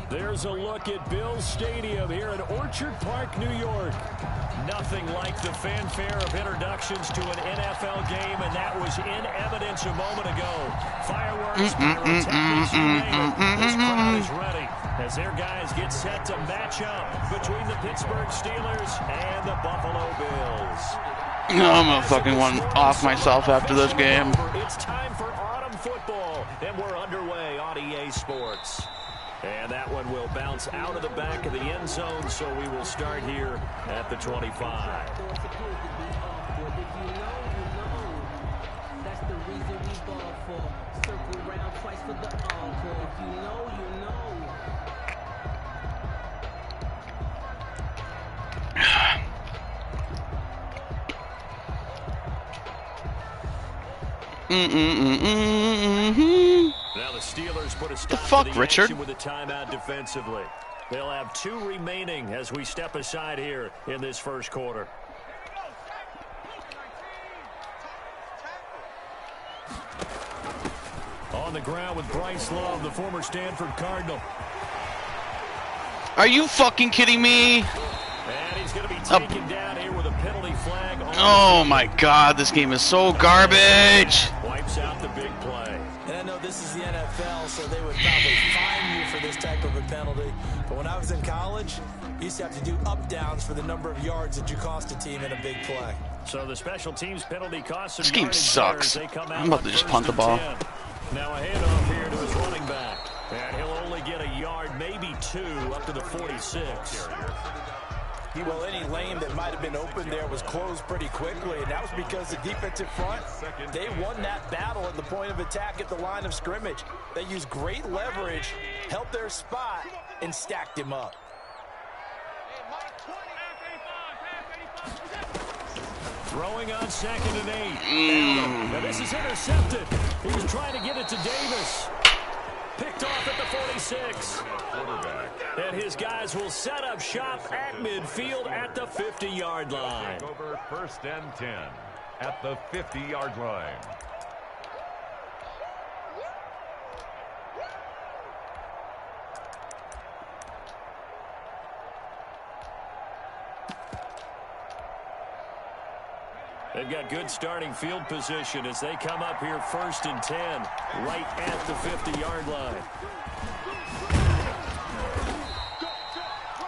There's a look at Bills Stadium here in Orchard Park, New York. Nothing like the fanfare of introductions to an NFL game, and that was in evidence a moment ago. Fireworks, pyrotechnics, you name it. This crowd is ready as their guys get set to match up between the Pittsburgh Steelers and the Buffalo Bills. I'm gonna fucking one off myself after this game. It's time for autumn football, and we're underway on EA Sports. And that one will bounce out of the back of the end zone, so we will start here at the 25. That's the reason we ball for. Circle around twice for the encore. If you know, you know. Now the Steelers put a stop fuck, to the Richard? action with a timeout defensively. They'll have 2 remaining as we step aside here in this first quarter. On the ground with Bryce Love, the former Stanford Cardinal. Are you fucking kidding me? And he's going to be taken down here with a penalty flag. Oh my god, this game is so garbage. Wipes out the big play. And I know this is the NFL, so they would probably fine you for this type of a penalty. But when I was in college, you used to have to do up-downs for the number of yards that you cost a team in a big play. So the special teams penalty costs. This game sucks. I'm about to just punt the ball. Now a handoff here to his running back. And he'll only get a yard, maybe 2, up to the 46. Well, any lane that might have been open there was closed pretty quickly, and that was because the defensive front, they won that battle at the point of attack at the line of scrimmage. They used great leverage, held their spot, and stacked him up. Throwing on 2nd and 8. Now this is intercepted. He was trying to get it to Davis. Picked off at the 46. And his guys will set up shop at midfield at the 50-yard line. Over 1st and 10 at the 50-yard line. They've got good starting field position as they come up here 1st and 10, right at the 50-yard line.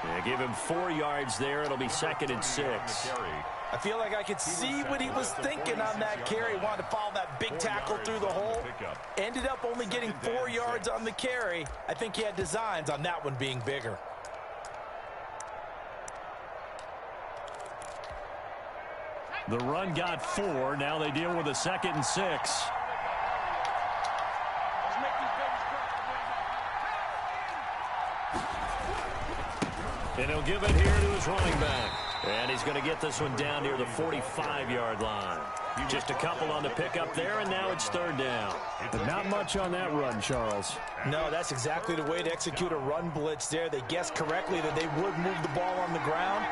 Yeah, give him 4 yards there. It'll be 2nd and 6. I feel like I could see what he was thinking on that carry. Wanted to follow that big tackle through the hole. Ended up only getting 4 yards on the carry. I think he had designs on that one being bigger. The run got 4. Now they deal with a 2nd and 6. And he'll give it here to his running back. And he's going to get this one down near the 45-yard line. Just a couple on the pickup there, and now it's 3rd down. But not much on that run, Charles. No, that's exactly the way to execute a run blitz there. They guessed correctly that they would move the ball on the ground,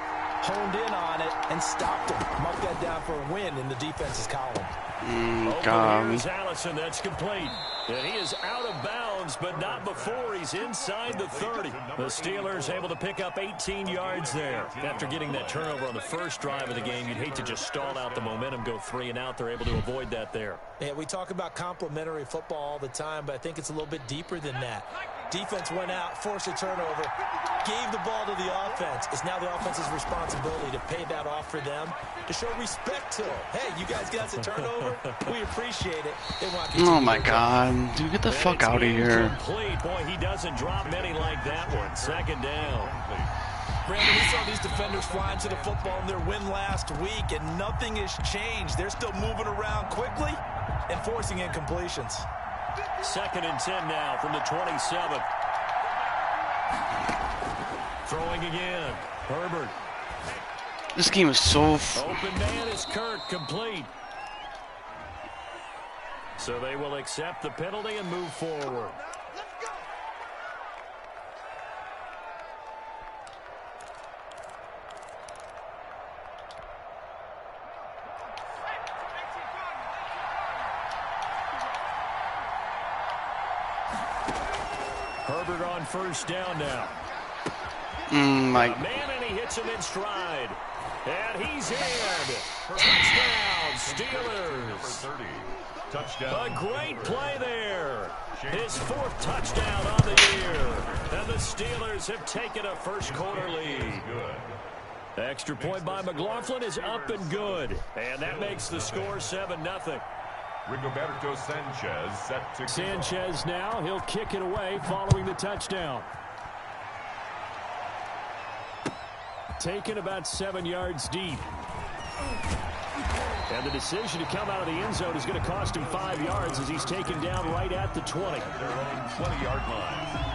honed in on it, and stopped him. Mark that down for a win in the defense's column. Here's Allison. That's complete. And he is out of bounds, but not before he's inside the 30. The Steelers able to pick up 18 yards there. After getting that turnover on the first drive of the game, you'd hate to just stall out the momentum, go 3 and out. They're able to avoid that there. Yeah, we talk about complementary football all the time, but I think it's a little bit deeper than that. Defense went out, forced a turnover, gave the ball to the offense. It's now the offense's responsibility to pay that off for them, to show respect to them. Hey, you guys got a turnover? We appreciate it. They want to Oh my god. Dude, get the fuck out of here. Complete. Boy, he doesn't drop many like that one. 2nd down. Brandon, we saw these defenders flying to the football in their win last week, and nothing has changed. They're still moving around quickly and forcing incompletions. 2nd and 10 now from the 27. Throwing again. Herbert. This game is so... Open man is Kirk, complete. So they will accept the penalty and move forward. Herbert on first down now. My Man, and he hits him in stride. And he's in. Touchdown, Steelers. Touchdown. A great play there. His 4th touchdown on the year. And the Steelers have taken a first-quarter lead. Extra point by McLaughlin is up and good. And that makes the score 7-0. Rigoberto Sanchez set to Sanchez now. He'll kick it away following the touchdown. Taken about 7 yards deep. And the decision to come out of the end zone is going to cost him 5 yards as he's taken down right at the 20. their own 20-yard line.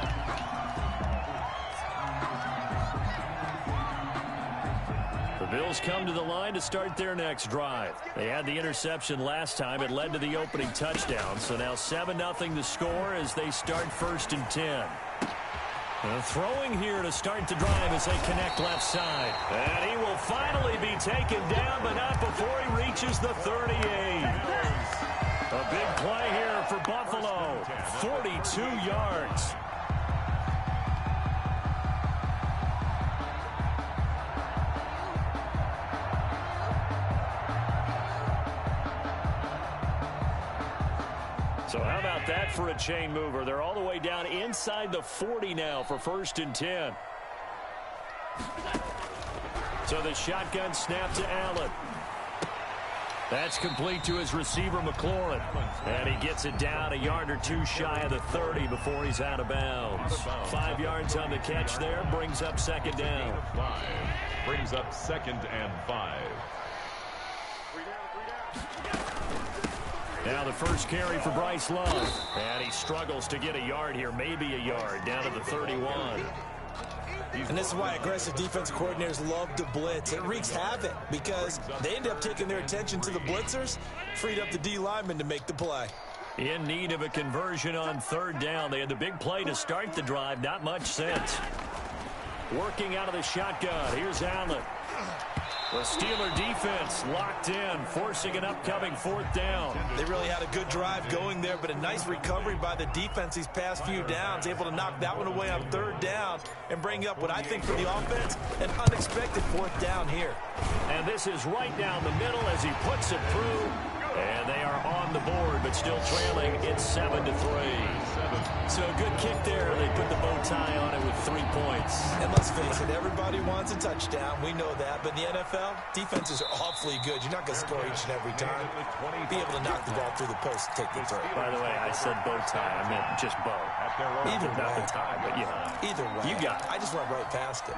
The Bills come to the line to start their next drive. They had the interception last time. It led to the opening touchdown. So now 7-0 the score as they start 1st and 10. Throwing here to start the drive as they connect left side. And he will finally be taken down, but not before he reaches the 38. A big play here for Buffalo. 42 yards. So how about that for a chain mover? They're all the way down inside the 40 now for 1st and 10. So the shotgun snap to Allen. That's complete to his receiver, McLaurin. And he gets it down a yard or two shy of the 30 before he's out of bounds. 5 yards on the catch there. Brings up 2nd down. Brings up 2nd and 5. Now the first carry for Bryce Love. And he struggles to get a yard here, maybe a yard, down to the 31. And this is why aggressive defensive coordinators love to blitz. It wreaks havoc because they end up taking their attention to the blitzers, freed up the D lineman to make the play. In need of a conversion on 3rd down. They had the big play to start the drive, not much sense. Working out of the shotgun, here's Allen. The Steeler defense locked in, forcing an upcoming 4th down. They really had a good drive going there, but a nice recovery by the defense these past few downs, able to knock that one away on 3rd down and bring up what I think for the offense, an unexpected 4th down here. And this is right down the middle as he puts it through. And they are on the board, but still trailing. It's 7-3. So a good kick there. They put the bow tie on it with 3 points. And let's face it, everybody wants a touchdown. We know that. But in the NFL, defenses are awfully good. You're not going to score each and every time. Be able to knock the ball through the post and take the throw. By the way, I said bow tie. I meant just bow. Either not way. the tie, but you know. Either way. You got it. I just went right past it.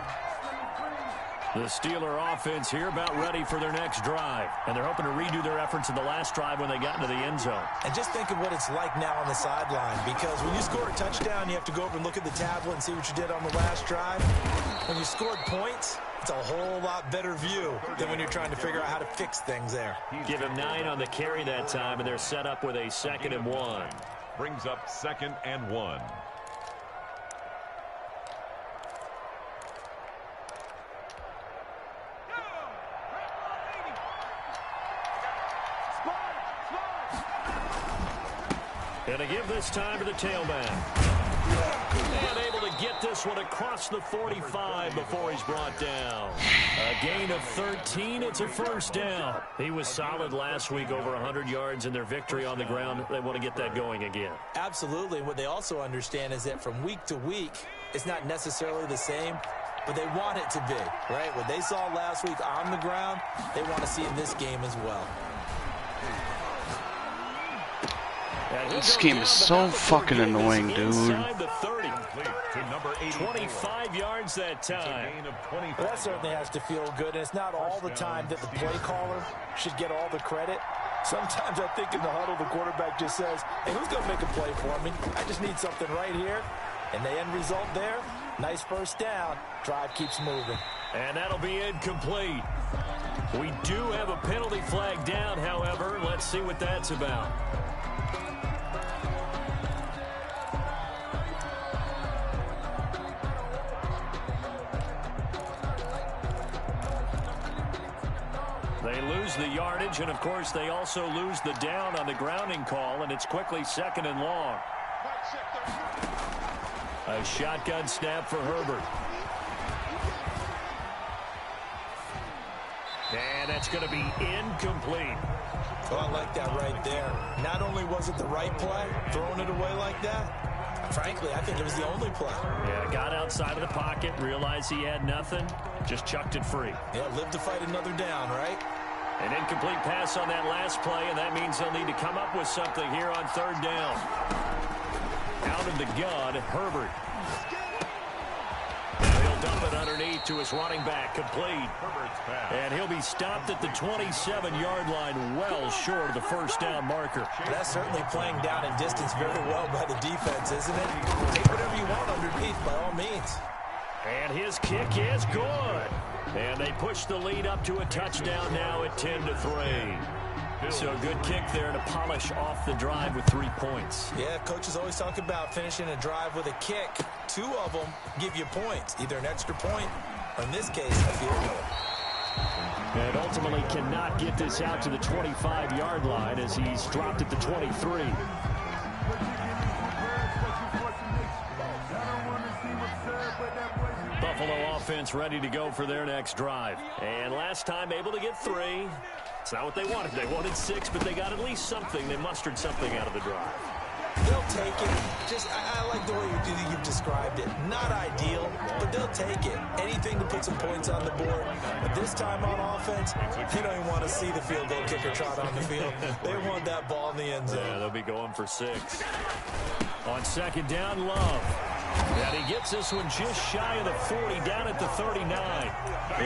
The Steeler offense here about ready for their next drive. And they're hoping to redo their efforts in the last drive when they got into the end zone. And just think of what it's like now on the sideline, because when you score a touchdown, you have to go over and look at the tablet and see what you did on the last drive. When you scored points, it's a whole lot better view than when you're trying to figure out how to fix things there. Give him 9 on the carry that time, and they're set up with a 2nd and 1. Brings up 2nd and 1. And to give this time to the tailback. And able to get this one across the 45 before he's brought down. A gain of 13. It's a 1st down. He was solid last week, over 100 yards in their victory on the ground. They want to get that going again. Absolutely. What they also understand is that from week to week, it's not necessarily the same, but they want it to be, right? What they saw last week on the ground, they want to see in this game as well. This game is so fucking annoying, dude. 25 yards that time. Well, that certainly has to feel good, and it's not all the time that the play caller should get all the credit. Sometimes I think in the huddle, the quarterback just says, hey, who's going to make a play for me? I just need something right here. And the end result there, nice 1st down. Drive keeps moving. And that'll be incomplete. We do have a penalty flag down, however. Let's see what that's about. They lose the yardage, and of course they also lose the down on the grounding call, and it's quickly 2nd and long. A shotgun snap for Herbert. And that's going to be incomplete. Oh, I like that right there. Not only was it the right play, throwing it away like that, frankly, I think it was the only play. Yeah, got outside of the pocket, realized he had nothing, just chucked it free. Yeah, live to fight another down, right? An incomplete pass on that last play, and that means they'll need to come up with something here on third down. Out of the gun, Herbert. And he'll dump it underneath to his running back, complete. And he'll be stopped at the 27-yard line, well short of the first down marker. That's certainly playing down in distance very well by the defense, isn't it? Take whatever you want underneath, by all means. And his kick is good. And they push the lead up to a touchdown now at 10-3. So a good kick there to polish off the drive with 3 points. Yeah, coaches always talk about finishing a drive with a kick. 2 of them give you points, either an extra point or, in this case, a field goal. And ultimately cannot get this out to the 25-yard line as he's dropped at the 23. Buffalo offense ready to go for their next drive. And last time able to get 3. It's not what they wanted. They wanted 6, but they got at least something. They mustered something out of the drive. They'll take it. Just, I like the way you've described it. Not ideal, but they'll take it. Anything to put some points on the board. But this time on offense, they don't even want to see the field goal kicker trot on the field. They want that ball in the end zone. Yeah, they'll be going for 6. On second down, Love. And he gets this one just shy of the 40, down at the 39.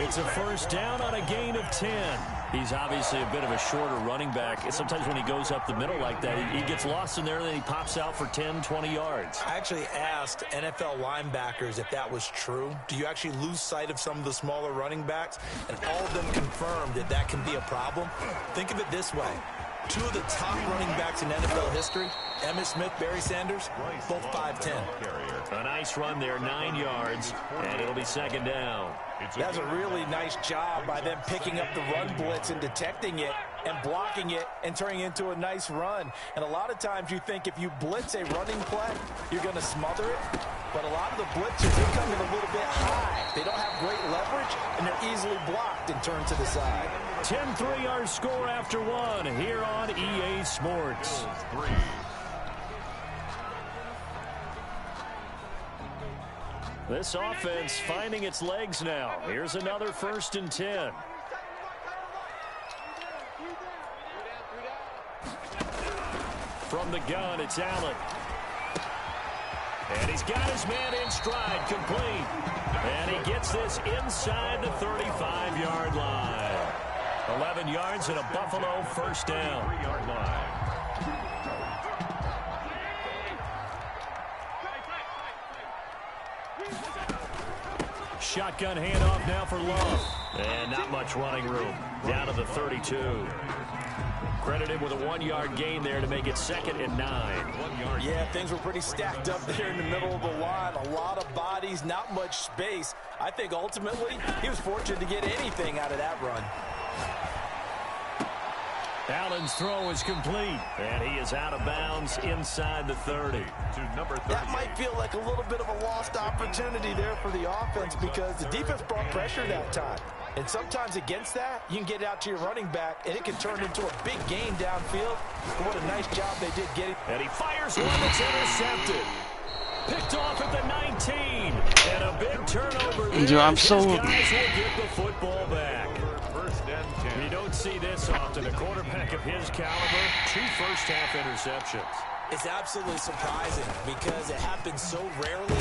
It's a first down on a gain of 10. He's obviously a bit of a shorter running back. And sometimes when he goes up the middle like that, he gets lost in there, and then he pops out for 10, 20 yards. I actually asked NFL linebackers if that was true. Do you actually lose sight of some of the smaller running backs? And all of them confirmed that that can be a problem. Think of it this way. 2 of the top running backs in NFL history, Emmitt Smith, Barry Sanders, both 5'10". A nice run there, 9 yards, and it'll be second down. That's a really nice job by them picking up the run blitz and detecting it and blocking it and turning it into a nice run. And a lot of times you think if you blitz a running play, you're going to smother it. But a lot of the blitzers, they come in a little bit high. They don't have great leverage, and they're easily blocked and turned to the side. 10-3 our score after 1 here on EA Sports. This offense finding its legs now. Here's another 1st and 10. From the gun, it's Allen. And he's got his man in stride, complete. And he gets this inside the 35-yard line. 11 yards and a Buffalo first down. 3-yard line. Shotgun handoff now for Love. And not much running room. Down to the 32. Credited with a 1-yard gain there to make it 2nd and 9. Yeah, things were pretty stacked up there in the middle of the line. A lot of bodies, not much space. I think ultimately he was fortunate to get anything out of that run. Allen's throw is complete, and he is out of bounds inside the 30. That might feel like a little bit of a lost opportunity there for the offense because the defense brought pressure that time. And sometimes against that, you can get out to your running back, and it can turn into a big gain downfield. But what a nice job they did getting. And he fires one that's intercepted. Picked off at the 19. And a big turnover there. Dude, I'm so... His guys will get the football back. You don't see this often. A quarterback of his caliber, 2 first-half interceptions. It's absolutely surprising because it happens so rarely.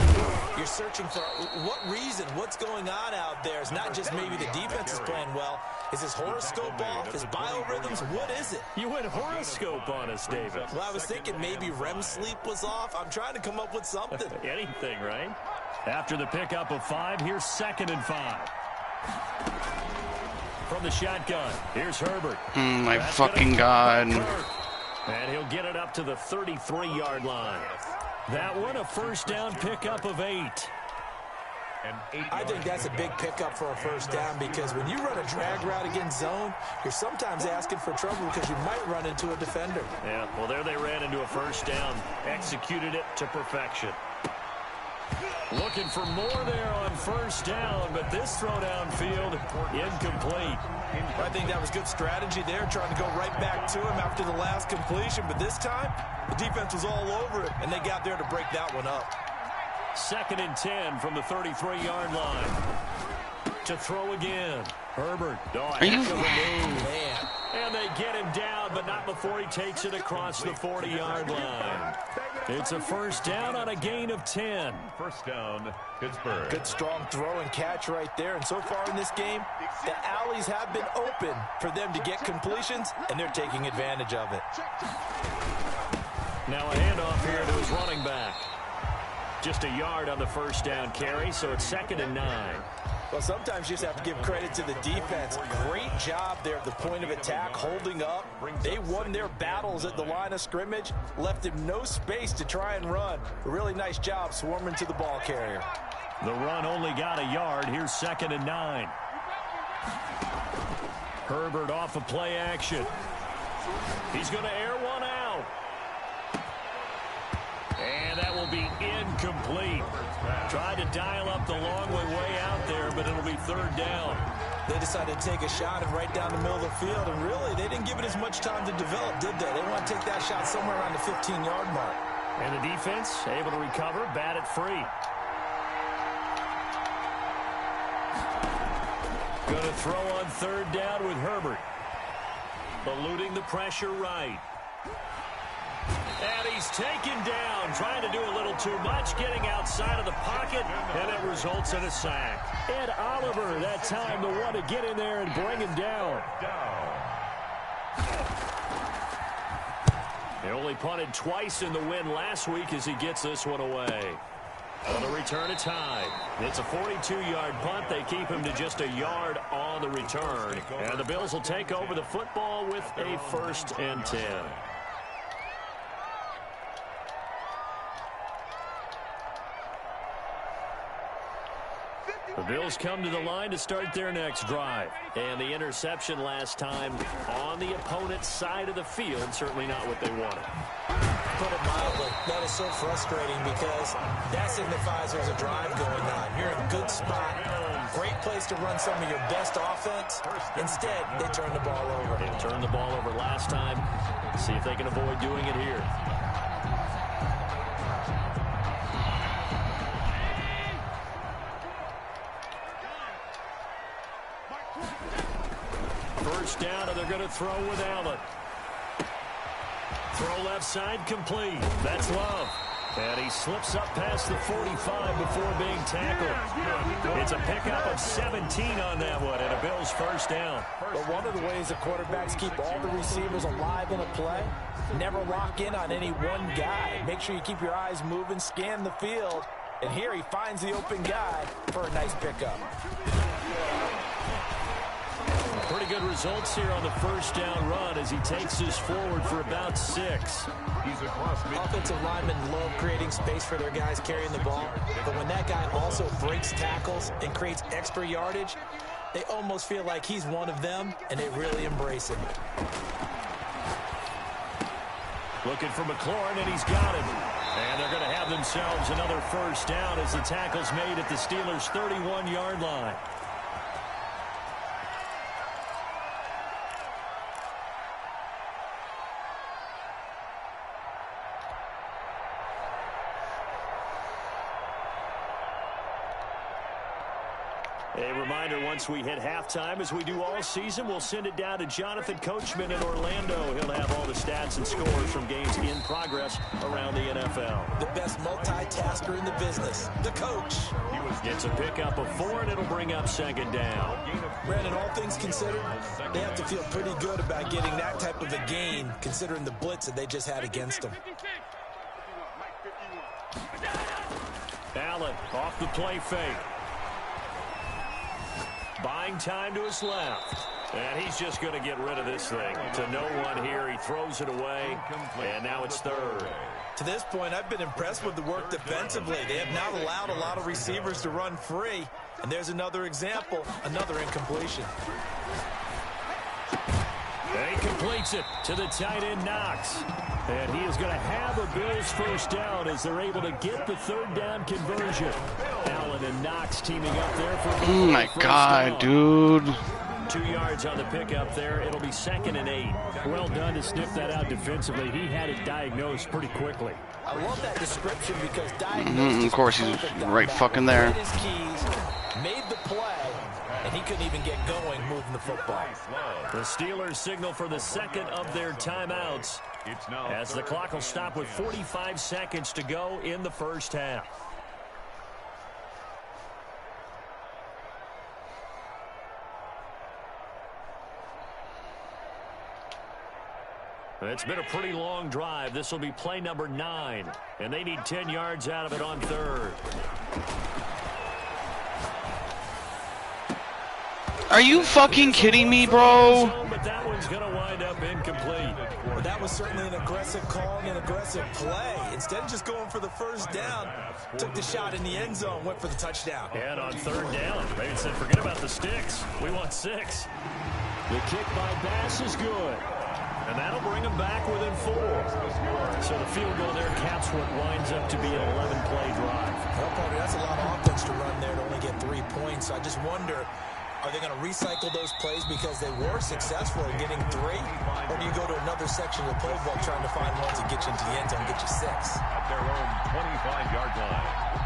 You're searching for what reason, what's going on out there. It's not just maybe the defense is playing well. Is his horoscope off? His biorhythms? What is it? You went horoscope on us, David. Well, I was thinking maybe REM sleep was off. I'm trying to come up with something. Anything, right? After the pickup of 5, here's 2nd and 5. From the shotgun, here's Herbert. My fucking God. And he'll get it up to the 33-yard line. That one, a first down pickup of 8. I think that's a big pickup for a first down because when you run a drag route against zone, you're sometimes asking for trouble because you might run into a defender. Yeah, well, there they ran into a first down. Executed it to perfection. Looking for more there on first down, but this throw downfield incomplete. I think that was good strategy there, trying to go right back to him after the last completion. But this time, the defense was all over him, and they got there to break that one up. 2nd and 10 from the 33-yard line. To throw again. Herbert. Oh, heck of a move. Man. And they get him down, but not before he takes it across the 40-yard line. It's a first down on a gain of 10. First down, Pittsburgh. Good strong throw and catch right there. And so far in this game, the alleys have been open for them to get completions, and they're taking advantage of it. Now a handoff here to his running back. Just a yard on the first down carry, so it's 2nd and 9. Well, sometimes you just have to give credit to the defense. Great job there at the point of attack, holding up. They won their battles at the line of scrimmage, left him no space to try and run. A really nice job swarming to the ball carrier. The run only got a yard. Here's 2nd and 9. Herbert off of play action. He's going to air one out. And that will be incomplete. Tried to dial up the long way out there, but it'll be 3rd down. They decided to take a shot and right down the middle of the field, and really, they didn't give it as much time to develop, did they? They want to take that shot somewhere around the 15-yard mark. And the defense able to recover, bat it free. Going to throw on 3rd down with Herbert. Eluding the pressure right. And he's taken down, trying to do a little too much, getting outside of the pocket, and it results in a sack. Ed Oliver, that time, the one to get in there and bring him down. He only punted twice in the win last week as he gets this one away. On the return, it's high. It's a 42-yard punt. They keep him to just a yard on the return. And the Bills will take over the football with a 1st and 10. The Bills come to the line to start their next drive. And the interception last time on the opponent's side of the field, certainly not what they wanted. Put it mildly, that is so frustrating because that signifies there's a drive going on. You're in a good spot. Great place to run some of your best offense. Instead, they turn the ball over. They turned the ball over last time. See if they can avoid doing it here. First down, and they're going to throw with Allen. Throw left side, complete. That's Love. And he slips up past the 45 before being tackled. It's a pickup of 17 on that one, and a Bills first down. But one of the ways the quarterbacks keep all the receivers alive in a play, never lock in on any one guy. Make sure you keep your eyes moving, scan the field. And here he finds the open guy for a nice pickup. Pretty good results here on the first down run as he takes this forward for about 6. He's across mid. Offensive linemen love creating space for their guys carrying the ball. But when that guy also breaks tackles and creates extra yardage, they almost feel like he's one of them, and they really embrace him. Looking for McLaurin, and he's got him. And they're going to have themselves another first down as the tackle's made at the Steelers' 31-yard line. A reminder, once we hit halftime, as we do all season, we'll send it down to Jonathan Coachman in Orlando. He'll have all the stats and scores from games in progress around the NFL. The best multitasker in the business, the coach. Gets a pickup of 4, and it'll bring up 2nd down. Brandon, all things considered, they have to feel pretty good about getting that type of a gain, considering the blitz that they just had against them. Allen off the play fake. Buying time to his left. And he's just going to get rid of this thing. To no one here. He throws it away. And now it's 3rd. To this point, I've been impressed with the work defensively. They have not allowed a lot of receivers to run free. And there's another example, another incompletion. And he completes it to the tight end, Knox. And he is going to have a Bills first down as they're able to get the third down conversion. Allen and Knox teaming up there for Oh my God, down. dude. 2 yards on the pickup there. It'll be 2nd and 8. Well done to sniff that out defensively. He had it diagnosed pretty quickly. I love that description because diagnosed Of course, he's right fucking there. his keys, made the play, and he couldn't even get going moving the football. The Steelers signal for the second of their timeouts as the clock will stop with 45 seconds to go in the first half. It's been a pretty long drive. This will be play number 9, and they need 10 yards out of it on third. Are you fucking kidding me, bro? But that one's going to wind up incomplete. Well, that was certainly an aggressive call and an aggressive play. Instead of just going for the first down, took the shot in the end zone, went for the touchdown. And on third down, they said, forget about the sticks. We want 6. The kick by Bass is good. And that'll bring them back within 4. So the field goal there caps what winds up to be an 11-play drive. Well, Parker, that's a lot of offense to run there to only get 3 points. I just wonder, are they going to recycle those plays because they were successful in getting 3? Or do you go to another section of the playbook trying to find ones that get you into the end zone and get you 6? At their own 25-yard line.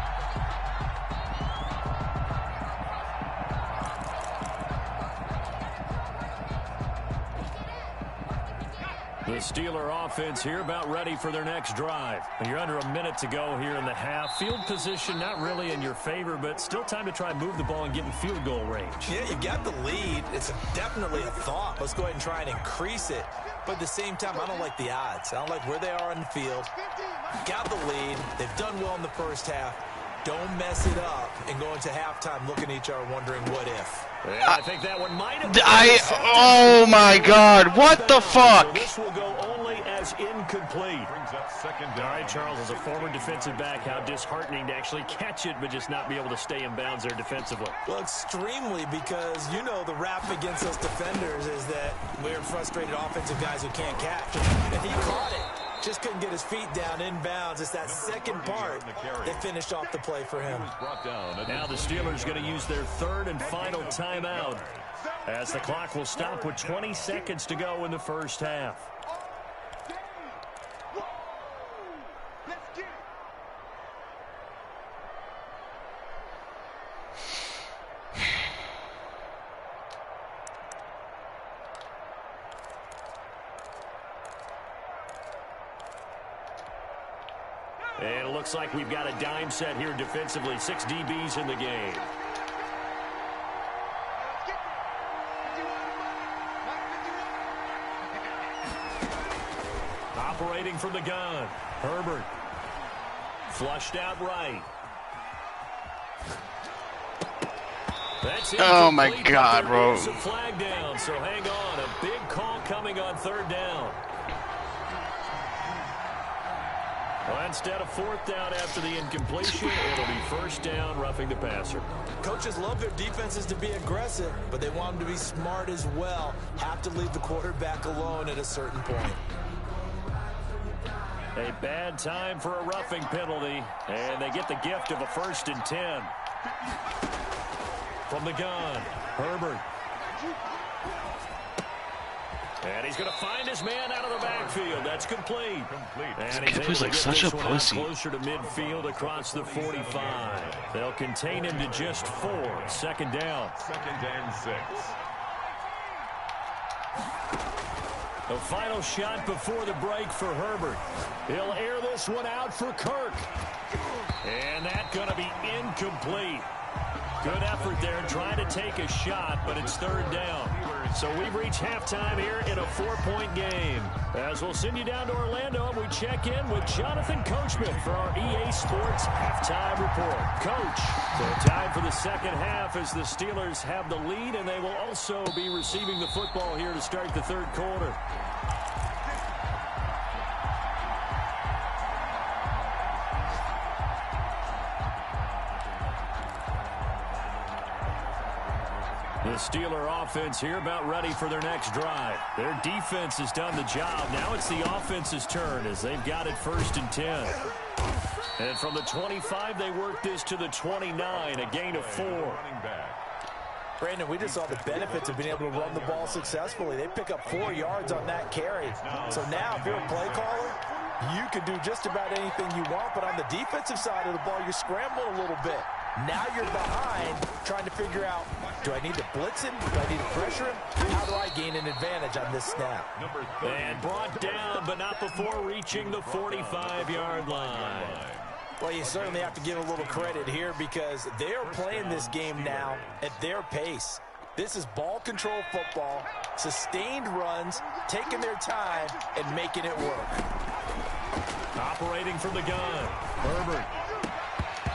The Steeler offense here about ready for their next drive. And you're under a minute to go here in the half. Field position not really in your favor, but still time to try and move the ball and get in field goal range. Yeah, you got the lead. It's definitely a thought. Let's go ahead and try and increase it. But at the same time, I don't like the odds. I don't like where they are on the field. Got the lead. They've done well in the first half. Don't mess it up and go into halftime looking at each other wondering what if. Yeah, I think that one might have been oh my God, what the fuck? So this will go only as incomplete. Brings up second down. All right, Charles, as a former defensive back, how disheartening to actually catch it but just not be able to stay in bounds there defensively. Well, extremely, because you know the rap against us defenders is that we're frustrated offensive guys who can't catch. And he caught it. Just couldn't get his feet down in bounds. It's that second part that finished off the play for him. Now the Steelers going to use their third and final timeout as the clock will stop with 20 seconds to go in the first half. And it looks like we've got a dime set here defensively. 6 DBs in the game. Operating from the gun. Herbert. Flushed out right. That's Oh my incomplete, God, but bro. there is a flag down, so hang on. A big call coming on third down. Well, instead of fourth down after the incompletion, it'll be first down, roughing the passer. Coaches love their defenses to be aggressive, but they want them to be smart as well. Have to leave the quarterback alone at a certain point. A bad time for a roughing penalty, and they get the gift of a 1st and 10. From the gun, Herbert. And he's going to find his man out of the backfield. That's complete. And he's able to like get such this a one out pussy. closer to midfield across the 45. They'll contain him to just 4. 2nd down. 2nd and 6. The final shot before the break for Herbert. He'll air this one out for Kirk. And that's going to be incomplete. Good effort there trying to take a shot, but it's 3rd down. So we've reached halftime here in a 4-point game. As we'll send you down to Orlando, and we check in with Jonathan Coachman for our EA Sports Halftime Report. Coach, so time for the second half as the Steelers have the lead, and they will also be receiving the football here to start the 3rd quarter. The Steeler offense here about ready for their next drive. Their defense has done the job. Now it's the offense's turn as they've got it 1st and 10. And from the 25, they work this to the 29, a gain of 4. Brandon, we just saw the benefits of being able to run the ball successfully. They pick up 4 yards on that carry. So now if you're a play caller, you can do just about anything you want. But on the defensive side of the ball, you're scrambling a little bit. Now you're behind trying to figure out, do I need to blitz him? Do I need to pressure him? How do I gain an advantage on this snap? And brought down, but not before reaching the 45-yard line. Well, you certainly have to give a little credit here because they are playing this game now at their pace. This is ball control football, sustained runs, taking their time, and making it work. Operating from the gun, Herbert.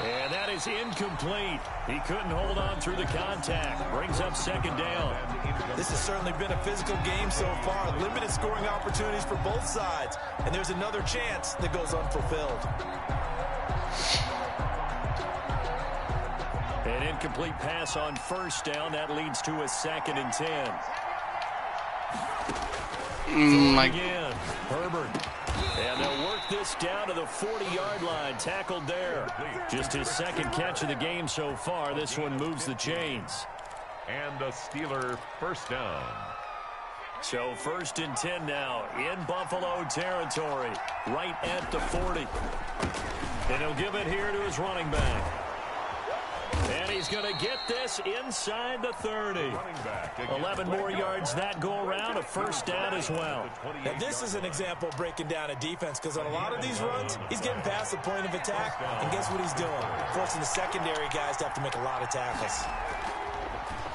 And that is incomplete. He couldn't hold on through the contact. Brings up 2nd down. This has certainly been a physical game so far. Limited scoring opportunities for both sides. And there's another chance that goes unfulfilled. An incomplete pass on 1st down. That leads to a 2nd and 10. Again, Herbert. And they'll work this down to the 40-yard line. Tackled there. Just his 2nd catch of the game so far. This one moves the chains. And a Steeler 1st down. So 1st and 10 now in Buffalo territory. Right at the 40. And he'll give it here to his running back. And he's going to get this inside the 30. 11 more yards that go around, a 1st down as well. Now this is an example of breaking down a defense because on a lot of these runs, he's getting past the point of attack. And guess what he's doing? Forcing the secondary guys to have to make a lot of tackles.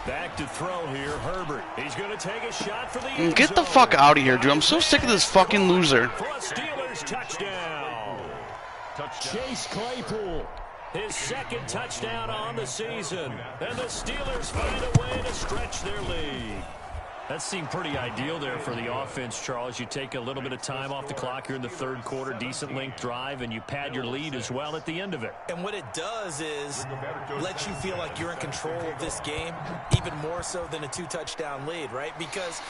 Back to throw here, Herbert. He's going to take a shot for the end Get the fuck out of here, dude. I'm so sick of this fucking loser. For a Steelers touchdown. Chase Claypool. His 2nd touchdown on the season. And the Steelers find a way to stretch their lead. That seemed pretty ideal there for the offense, Charles. You take a little bit of time off the clock here in the 3rd quarter, decent length drive, and you pad your lead as well at the end of it. And what it does is let you feel like you're in control of this game, even more so than a 2-touchdown lead, right? Because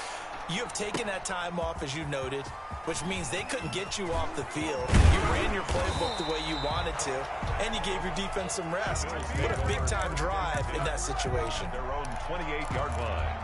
you have taken that time off, as you noted, which means they couldn't get you off the field. You ran your playbook the way you wanted to, and you gave your defense some rest. What a big-time drive in that situation. Their own 28-yard line.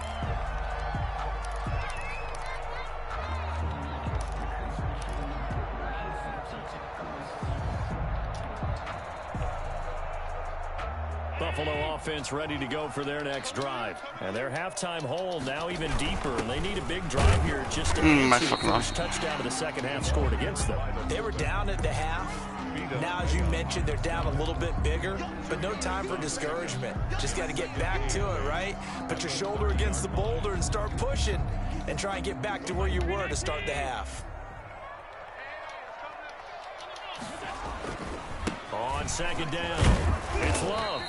Buffalo offense ready to go for their next drive. And their halftime hole now even deeper. And they need a big drive here just to answer the first touchdown of the 2nd half scored against them. They were down at the half. Now, as you mentioned, they're down a little bit bigger, but no time for discouragement. Just got to get back to it, right? Put your shoulder against the boulder and start pushing and try and get back to where you were to start the half. On 2nd down, it's Love.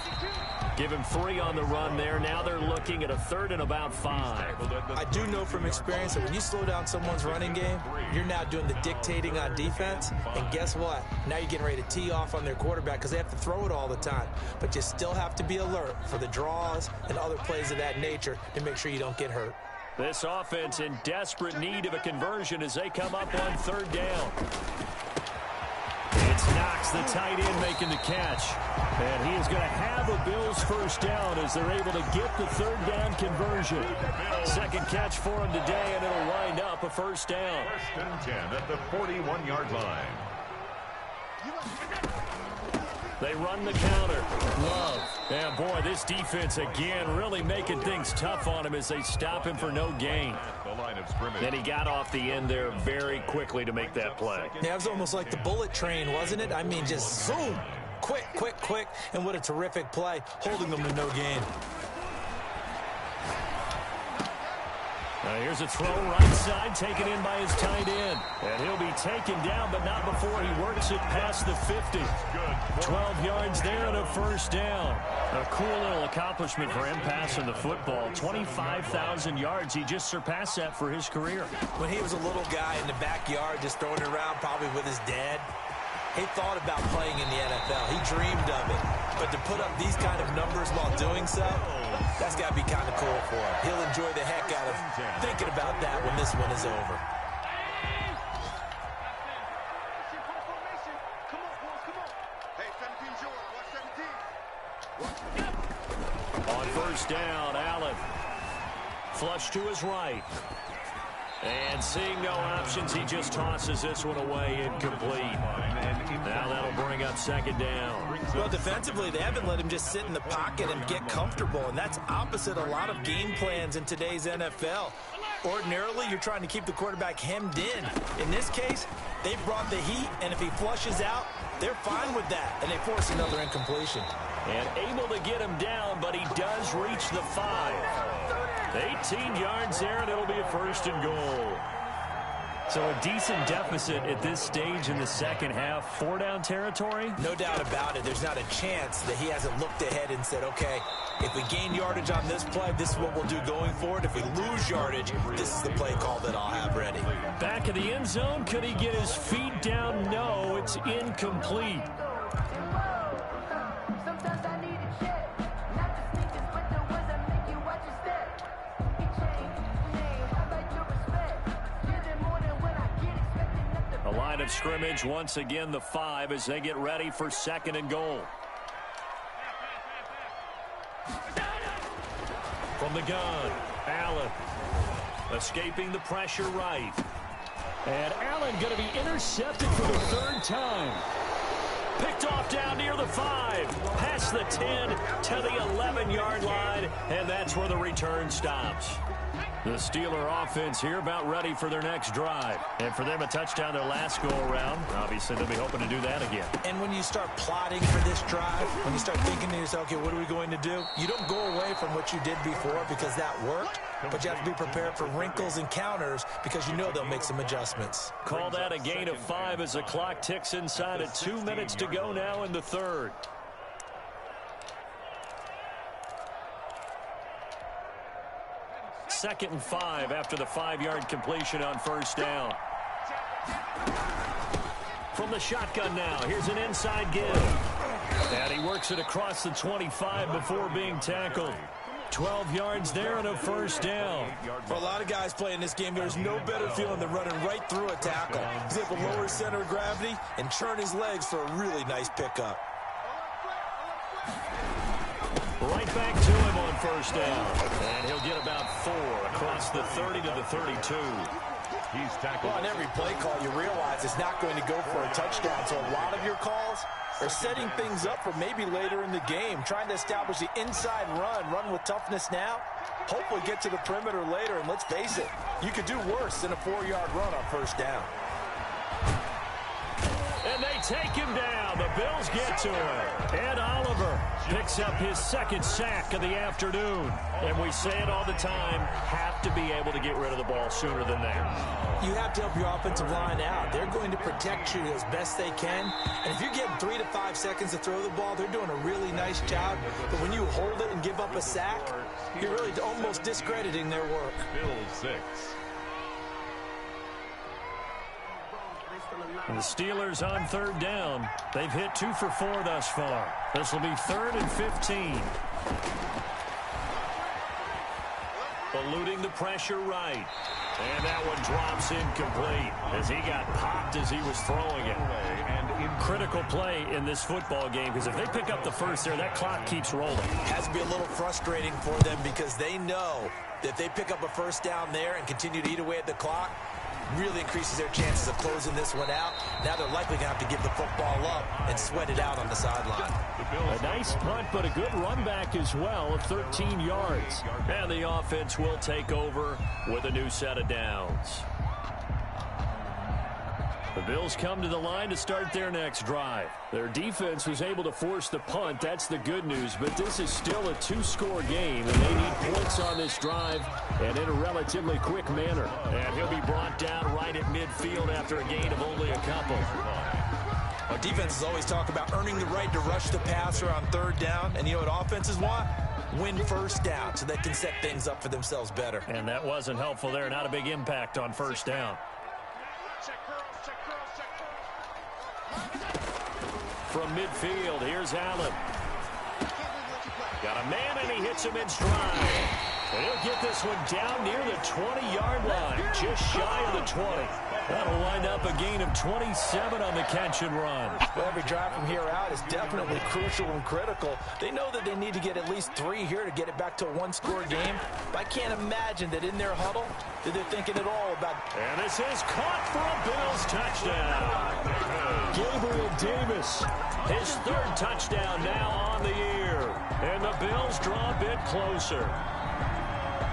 Give him 3 on the run there. Now they're looking at a 3rd and about 5. I do know from experience that when you slow down someone's running game, you're now doing the dictating on defense. And guess what? Now you're getting ready to tee off on their quarterback because they have to throw it all the time. But you still have to be alert for the draws and other plays of that nature to make sure you don't get hurt. This offense in desperate need of a conversion as they come up on 3rd down. It's Knox, the tight end, making the catch. And he is going to have a Bills 1st down as they're able to get the 3rd down conversion. 2nd catch for him today, and it'll wind up a 1st down. 1st and 10 at the 41-yard line. They run the counter. Love. And boy, this defense again really making things tough on him as they stop him for no gain. Then he got off the end there very quickly to make that play. Yeah, it was almost like the bullet train, wasn't it? I mean, just zoom. Quick, quick, quick. And what a terrific play, holding them to no gain. Here's a throw right side, taken in by his tight end. And he'll be taken down, but not before he works it past the 50. 12 yards there and a 1st down. A cool little accomplishment for him passing the football. 25,000 yards. He just surpassed that for his career. When he was a little guy in the backyard just throwing it around probably with his dad, he thought about playing in the NFL. He dreamed of it. But to put up these kind of numbers while doing so, That's got to be kind of cool for him. He'll enjoy the heck out of thinking about that when this one is over. On first down, Allen. Flush to his right. And seeing no options, he just tosses this one away, incomplete. Now that'll bring up second down. Well, defensively, they haven't let him just sit in the pocket and get comfortable, and that's opposite a lot of game plans in today's NFL. Ordinarily, you're trying to keep the quarterback hemmed in. In this case, they brought the heat, and if he flushes out, they're fine with that, and they force another incompletion. And able to get him down, but he does reach the 5. 18 yards there, and it'll be a first and goal. So a decent deficit at this stage in the second half. 4-down territory? No doubt about it. There's not a chance that he hasn't looked ahead and said, okay, if we gain yardage on this play, this is what we'll do going forward. If we lose yardage, this is the play call that I'll have ready. Back of the end zone. Could he get his feet down? No, it's incomplete. Line of scrimmage once again the 5 as they get ready for second and goal. From the gun, Allen escaping the pressure right. And Allen going to be intercepted for the 3rd time. Picked off down near the 5, past the 10 to the 11-yard line, and that's where the return stops. The Steeler offense here about ready for their next drive. And for them, a touchdown their last go-around. Obviously, they'll be hoping to do that again. And when you start plotting for this drive, when you start thinking to yourself, okay, what are we going to do? You don't go away from what you did before because that worked, but you have to be prepared for wrinkles and counters because you know they'll make some adjustments. Call that a gain of 5 as the clock ticks inside of 2 minutes to go now in the 3rd. Second and 5 after the 5-yard completion on first down. From the shotgun now, here's an inside give. And he works it across the 25 before being tackled. 12 yards there and a first down. For a lot of guys playing this game, there's no better feeling than running right through a tackle. He's able to lower his center of gravity and churn his legs for a really nice pickup. Right back to him on first down. And he'll get about 4 across the 30 to the 32. He's tackled. Well, on every play call, you realize it's not going to go for a touchdown. So a lot of your calls are setting things up for maybe later in the game, trying to establish the inside run with toughness now, hopefully get to the perimeter later. And let's face it, you could do worse than a 4-yard run on first down. And they take him down. The Bills get to him. Ed Oliver picks up his 2nd sack of the afternoon. And we say it all the time, have to be able to get rid of the ball sooner than that. You have to help your offensive line out. They're going to protect you as best they can. And if you're getting 3 to 5 seconds to throw the ball, they're doing a really nice job. But when you hold it and give up a sack, you're really almost discrediting their work. Bills 6. And the Steelers on 3rd down. They've hit 2 for 4 thus far. This will be 3rd and 15. Eluding the pressure right. And that one drops incomplete as he got popped as he was throwing it. Critical play in this football game because if they pick up the first there, that clock keeps rolling. Has to be a little frustrating for them because they know that if they pick up a first down there and continue to eat away at the clock, really increases their chances of closing this one out. Now they're likely going to have to give the football up and sweat it out on the sideline. A nice punt, but a good run back as well of 13 yards. And the offense will take over with a new set of downs. The Bills come to the line to start their next drive. Their defense was able to force the punt. That's the good news. But this is still a 2-score game, and they need points on this drive and in a relatively quick manner. And he'll be brought down right at midfield after a gain of only a couple. Our defenses always talk about earning the right to rush the passer on 3rd down. And you know what offenses want? Win first down so they can set things up for themselves better. And that wasn't helpful there. Not a big impact on first down. From midfield, here's Allen. Got a man, and he hits him in stride. And he'll get this one down near the 20-yard line, just shy of the 20. That'll wind up a gain of 27 on the catch and run. Well, every drive from here out is definitely crucial and critical. They know that they need to get at least 3 here to get it back to a one-score game. But I can't imagine that in their huddle that they're thinking at all about... And this is caught for a Bills touchdown. Gabriel Davis, his 3rd touchdown now on the year. And the Bills draw a bit closer.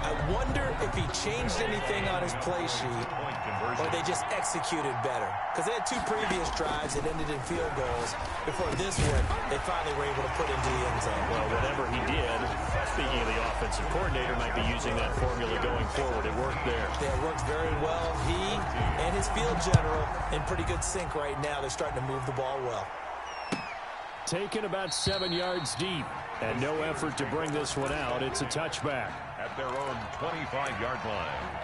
I wonder if he changed anything on his play sheet or they just executed better. Because they had 2 previous drives that ended in field goals. Before this one, they finally were able to put into the end zone. Well, whatever he did, speaking of the offensive coordinator, might be using that formula going forward. It worked there. Yeah, it works very well. He and his field general in pretty good sync right now. They're starting to move the ball well. Taken about 7 yards deep. And no effort to bring this one out. It's a touchback. At their own 25-yard line.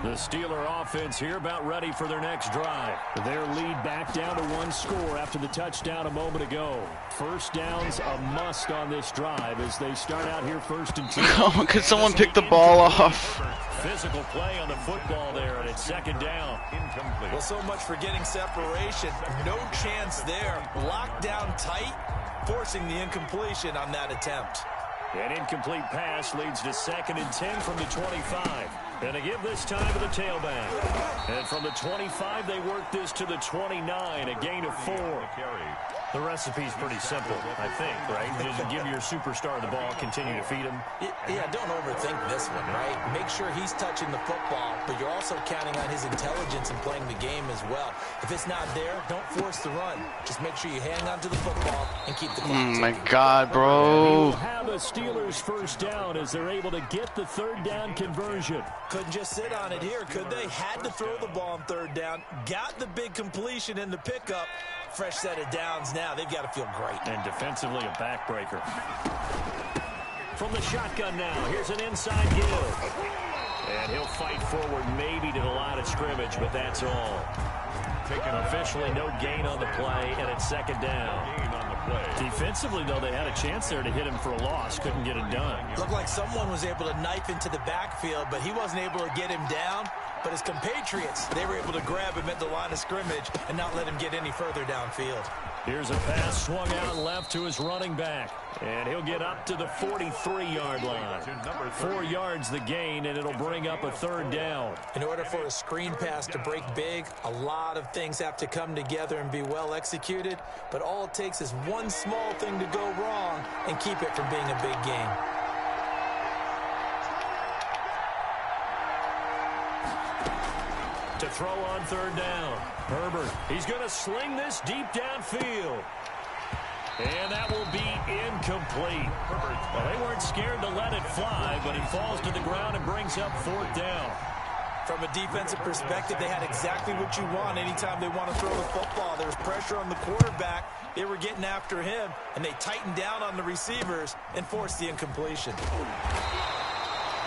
The Steeler offense here about ready for their next drive. Their lead back down to 1 score after the touchdown a moment ago. First down's a must on this drive as they start out here 1st and 10. Could someone pick the ball off? Physical play on the football there, and it's 2nd down. Incomplete. Well, so much for getting separation. No chance there. Locked down tight, forcing the incompletion on that attempt. An incomplete pass leads to 2nd and 10 from the 25. And they give this time to the tailback. And from the 25, they work this to the 29, a gain of 4. The recipe's pretty simple, I think, right? Just give your superstar the ball, continue to feed him. Yeah, don't overthink this one, right? Make sure he's touching the football, but you're also counting on his intelligence in playing the game as well. If it's not there, don't force the run. Just make sure you hang on to the football and keep the clock ticking. Oh my God, bro. Have a Steelers 1st down as they're able to get the 3rd down conversion. Couldn't just sit on it here, could they? Had to throw the ball on 3rd down. Got the big completion in the pickup. Fresh set of downs now. They've got to feel great. And defensively, a backbreaker. From the shotgun now, here's an inside give. And he'll fight forward maybe to the line of scrimmage, but that's all. Officially no gain on the play, and it's 2nd down. Defensively, though, they had a chance there to hit him for a loss. Couldn't get it done. Looked like someone was able to knife into the backfield, but he wasn't able to get him down. But his compatriots, they were able to grab him at the line of scrimmage and not let him get any further downfield. Here's a pass swung out left to his running back. And he'll get up to the 43-yard line. 4 yards the gain, and it'll bring up a 3rd down. In order for a screen pass to break big, a lot of things have to come together and be well executed. But all it takes is one small thing to go wrong and keep it from being a big game. To throw on 3rd down. Herbert, he's going to sling this deep downfield. And that will be incomplete. Well, they weren't scared to let it fly, but he falls to the ground and brings up 4th down. From a defensive perspective, they had exactly what you want anytime they want to throw the football. There was pressure on the quarterback. They were getting after him, and they tightened down on the receivers and forced the incompletion.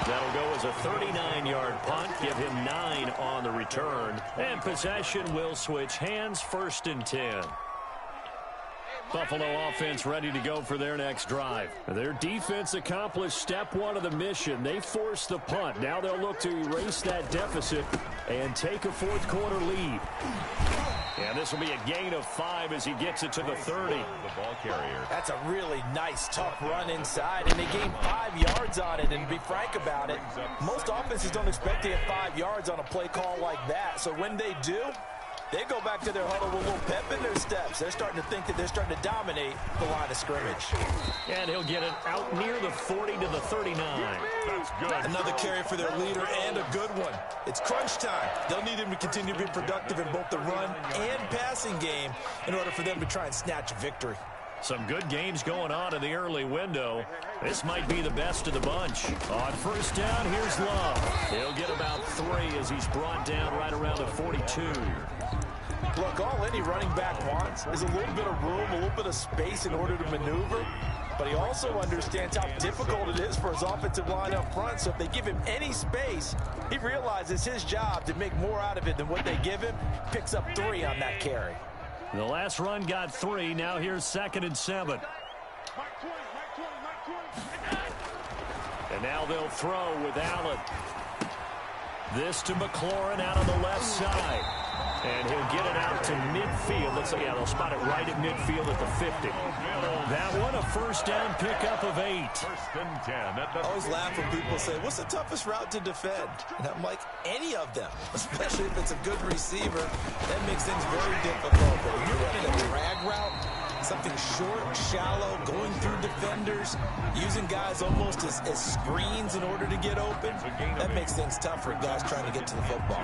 That'll go as a 39-yard punt, give him 9 on the return. And possession will switch hands, 1st and 10. Buffalo offense ready to go for their next drive. Their defense accomplished step 1 of the mission. They forced the punt. Now they'll look to erase that deficit and take a 4th quarter lead. And this will be a gain of 5 as he gets it to the 30. The ball carrier. That's a really nice, tough run inside, and they gained 5 yards on it. And to be frank about it, most offenses don't expect to get 5 yards on a play call like that. So when they do, they go back to their huddle with a little pep in their steps. They're starting to think that they're starting to dominate the line of scrimmage. And he'll get it out near the 40 to the 39. That's good. Another carry for their leader, and a good one. It's crunch time. They'll need him to continue to be productive in both the run and passing game in order for them to try and snatch a victory. Some good games going on in the early window. This might be the best of the bunch. On 1st down, here's Love. He'll get about 3 as he's brought down right around the 42. Look, all any running back wants is a little bit of room, a little bit of space in order to maneuver. But he also understands how difficult it is for his offensive line up front. So if they give him any space, he realizes his job to make more out of it than what they give him. Picks up 3 on that carry. The last run got 3. Now here's 2nd and 7. And now they'll throw with Allen. This to McLaurin out on the left side. And he'll get it out to midfield. Looks like, yeah, they'll spot it right at midfield at the 50. That one, a first down pickup of 8. I always laugh when people say, what's the toughest route to defend? And I'm like, any of them, especially if it's a good receiver. That makes things very difficult. But when you're running a drag route, something short, shallow, going through defenders, using guys almost as screens in order to get open, that makes things tough for guys trying to get to the football.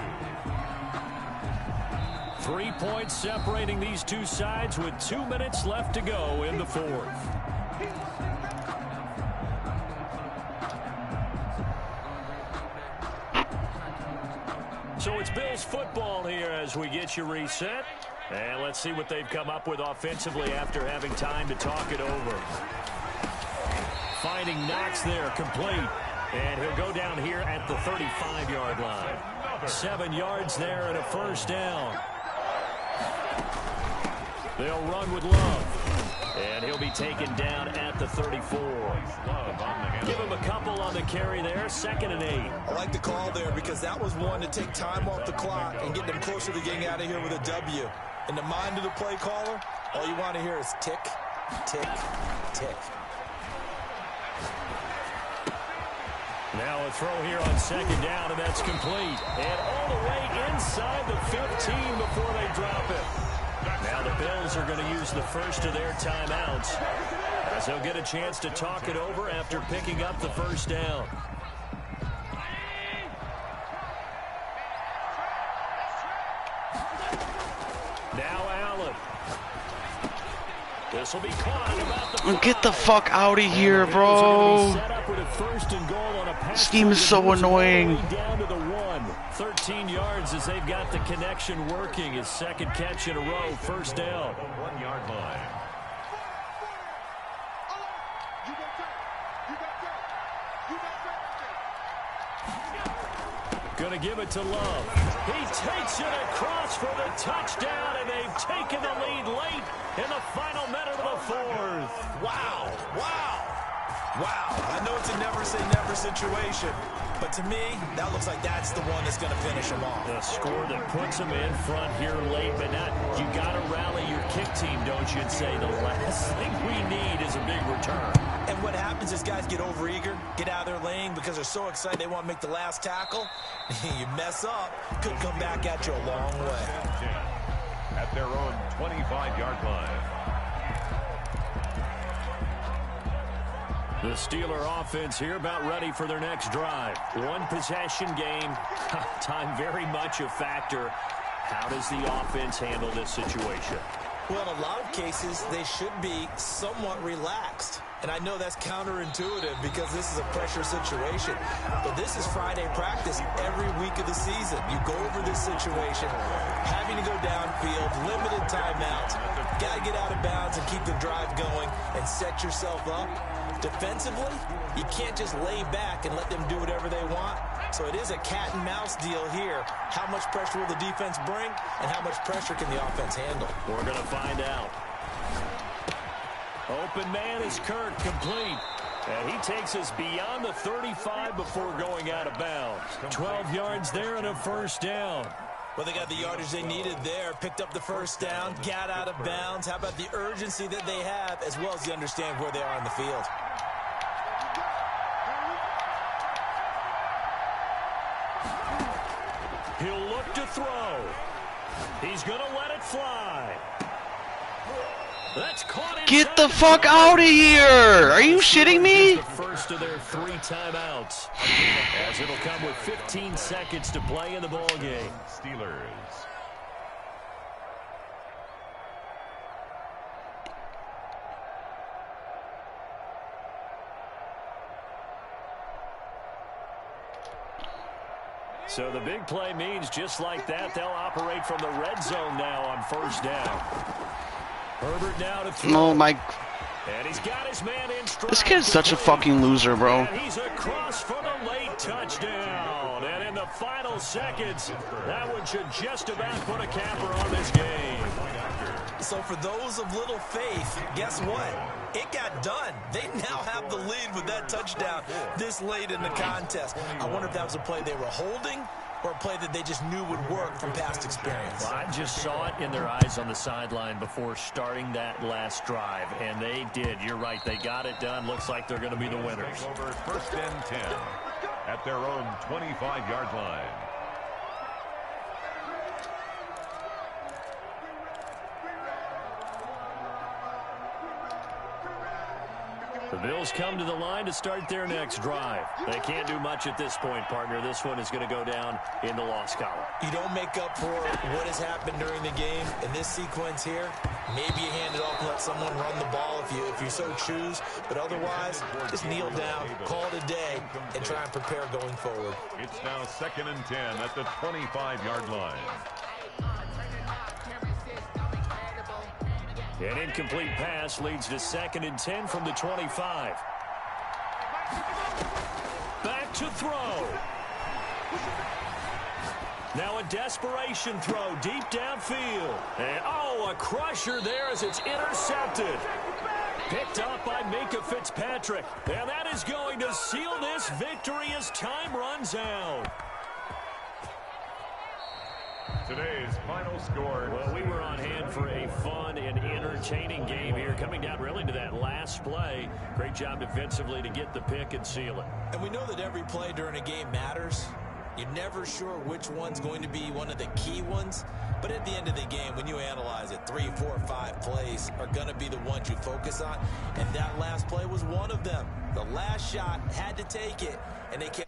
3 points separating these two sides with 2 minutes left to go in the 4th. So it's Bills football here as we get you reset. And let's see what they've come up with offensively after having time to talk it over. Finding Knox there, complete. And he'll go down here at the 35-yard line. 7 yards there and a first down. They'll run with Love. And he'll be taken down at the 34. Give him a couple on the carry there. 2nd and 8. I like the call there because that was one to take time off the clock and get them closer to getting out of here with a W. In the mind of the play caller, all you want to hear is tick, tick, tick. Now a throw here on 2nd down, and that's complete. And all the way inside the 15 before they drop it. Now the Bills are going to use the first of their timeouts as they'll get a chance to talk it over after picking up the first down. Now Allen. This will be caught at about the 5. Get the fuck out of here, bro. This game is so annoying. Down to the 1. 13 yards as they've got the connection working. His 2nd catch in a row. First down. 1 yard line. Going to give it to Love. He takes it across for the touchdown, and they've taken the lead late in the final minute of the 4th. Wow, wow, wow. I know it's a never-say-never situation, but to me, that looks like that's the one that's going to finish them off. The score that puts them in front here late, but not. You got to rally your kick team, don't you, and say the last thing we need is a big return. And what happens is guys get overeager, get out of their lane because they're so excited they want to make the last tackle. You mess up, could come back at you a long way. At their own 25-yard line. The Steeler offense here about ready for their next drive. One possession game. Time very much a factor. How does the offense handle this situation? Well, in a lot of cases, they should be somewhat relaxed. And I know that's counterintuitive because this is a pressure situation. But this is Friday practice every week of the season. You go over this situation, having to go downfield, limited timeouts. Got to get out of bounds and keep the drive going and set yourself up. Defensively, you can't just lay back and let them do whatever they want. So it is a cat and mouse deal here. How much pressure will the defense bring and how much pressure can the offense handle? We're going to find out. Open man is Kirk, complete. And he takes us beyond the 35 before going out of bounds. 12 yards there and a first down. Well, they got the yardage they needed there, picked up the first down, got out of bounds. How about the urgency that they have as well as you understand where they are on the field? He'll look to throw. He's going to let it fly. That's caught. Get the fuck out of here! Are you shitting me? The first of their 3 timeouts, as it'll come with 15 seconds to play in the ball game. Steelers. So the big play means just like that, they'll operate from the red zone now on first down. Herbert now to throw. Oh my. And he's got his man in stride. This kid's such a fucking loser, bro. And he's across for the late touchdown. And in the final seconds, that one should just about put a capper on this game. so for those of little faith, guess what? It got done. They now have the lead with that touchdown this late in the contest. I wonder if that was a play they were holding or a play that they just knew would work from past experience. Well, I just saw it in their eyes on the sideline before starting that last drive, and they did. You're right. They got it done. Looks like they're going to be the winners. Over 1st and 10 at their own 25-yard line. The Bills come to the line to start their next drive. They can't do much at this point, partner. This one is going to go down in the loss column. You don't make up for what has happened during the game in this sequence here. Maybe you hand it off and let someone run the ball if you so choose. But otherwise, just kneel down, call it a day, and try and prepare going forward. It's now 2nd and 10 at the 25-yard line. An incomplete pass leads to 2nd and 10 from the 25. Back to throw. Now a desperation throw deep downfield. And, a crusher there as it's intercepted. Picked up by Minka Fitzpatrick. And that is going to seal this victory as time runs out. Today's final score. Well, we were on hand for a fun and entertaining game here, coming down really to that last play. Great job defensively to get the pick and seal it. And we know that every play during a game matters. You're never sure which one's going to be one of the key ones. But at the end of the game, when you analyze it, 3, 4, 5 plays are going to be the ones you focus on. And that last play was one of them. The last shot had to take it, and they kept...